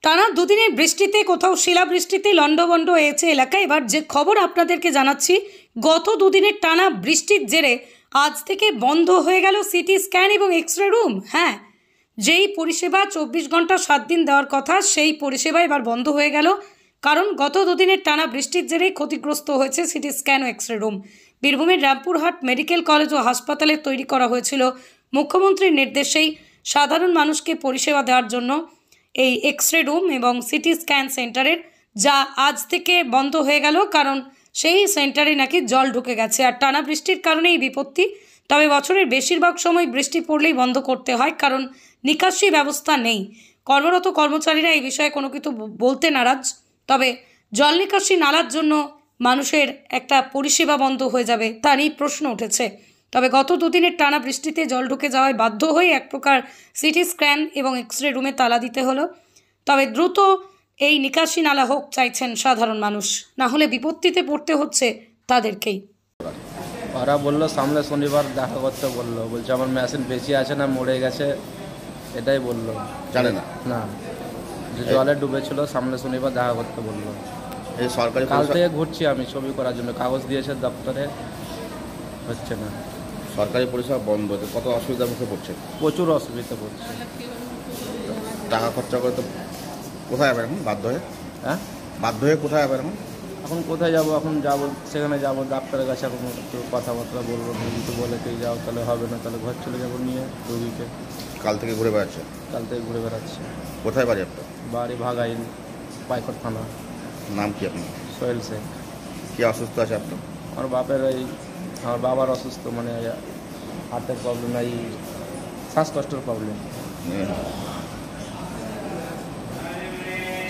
টানা দুদিনের বৃষ্টিতে কোথাও শিলাবৃষ্টিতে লন্ডভন্ড হয়েছে এলাকা। এবার যে খবর আপনাদেরকে জানাচ্ছি, গত দুদিনের টানা বৃষ্টির জেরে আজ থেকে বন্ধ হয়ে গেল সিটি স্ক্যান এবং এক্সরে রুম। হ্যাঁ, যেই পরিষেবা 24 ঘন্টা 7 দিন দেওয়ার কথা, সেই পরিষেবা এবার বন্ধ হয়ে গেল। কারণ গত দুদিনের টানা বৃষ্টির জেরে ক্ষতিগ্রস্ত হয়েছে সিটি স্ক্যান ও এক্সরে রুম। বীরভূমের রামপুরহাট মেডিকেল কলেজ ও হাসপাতালে তৈরি করা হয়েছিল মুখ্যমন্ত্রীর নির্দেশেই সাধারণ মানুষকে পরিষেবা দেওয়ার জন্য এই এক্সরে রুম এবং সিটি স্ক্যান সেন্টারের, যা আজ থেকে বন্ধ হয়ে গেল। কারণ সেই সেন্টারে নাকি জল ঢুকে গেছে আর টানা বৃষ্টির কারণে এই বিপত্তি। তবে বছরের বেশিরভাগ সময় বৃষ্টি পড়লেই বন্ধ করতে হয়, কারণ নিকাশি ব্যবস্থা নেই। কর্মরত কর্মচারীরা এই বিষয়ে কোনো কিছু বলতে নারাজ। তবে জল নিকাশি নালার জন্য মানুষের একটা পরিষেবা বন্ধ হয়ে যাবে তা নিয়ে প্রশ্ন উঠেছে। তবে গত দুদিনের টানা বৃষ্টিতে জল ঢুকে যাওয়ায় বাধ্য হয়ে এক প্রকার সিটি স্ক্যান এবং এক্সরে রুমে তালা দিতে হলো। তবে দ্রুত এই নিকাশি নালা হোক চাইছেন সাধারণ মানুষ, না হলে বিপত্তিতে পড়তে হচ্ছে তাদেরকেই। ওরা বললো সামনে শনিবার দেখা করতে বললো, বলছে আমার মেশিন বেশি আছে না মরে গেছে, এটাই বললো। জানে না না, যে জলে ডুবেছিল সামনে শনিবার দেখা করতে বললো। এই সরকারি কাল থেকে ঘুরছি আমি ছবি করার জন্য, কাগজ দিয়েছে দপ্তরে, হচ্ছে না। সরকারি পরিষেবা বন্ধ হতে কত অসুবিধার মুখে পড়ছে? প্রচুর অসুবিধা পড়ছে। টাকা খরচা করে তো কোথায় যাবে এখন? বাধ্য হয়ে হ্যাঁ, বাধ্য হয়ে কোথায় যাবে এখন? এখন কোথায় যাবো? এখন যাবো সেখানে যাবো ডাক্তারের কাছে, এখন একটু কথাবার্তা বলবো। যদি বলে তুই যাও তাহলে হবে না, তাহলে ঘর চলে যাবো নিয়ে রোগীকে। কাল থেকে ঘুরে বেড়াচ্ছে? কাল থেকে ঘুরে বেড়াচ্ছে। কোথায় বাড়ি আপনার? বাড়ি ভাগাইল, পাইকর থানা। নাম কি আপনার? সোহেল শেখ। কি অসুস্থ আছে আপনার? আমার বাপের আমার বাবার অসুস্থ, মানে হার্টের প্রবলেম, এই শ্বাসকষ্টের প্রবলেম।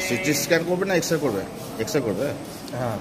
সিটি স্ক্যান করবে না এক্সরে করবে? এক্সরে করবে। হ্যাঁ।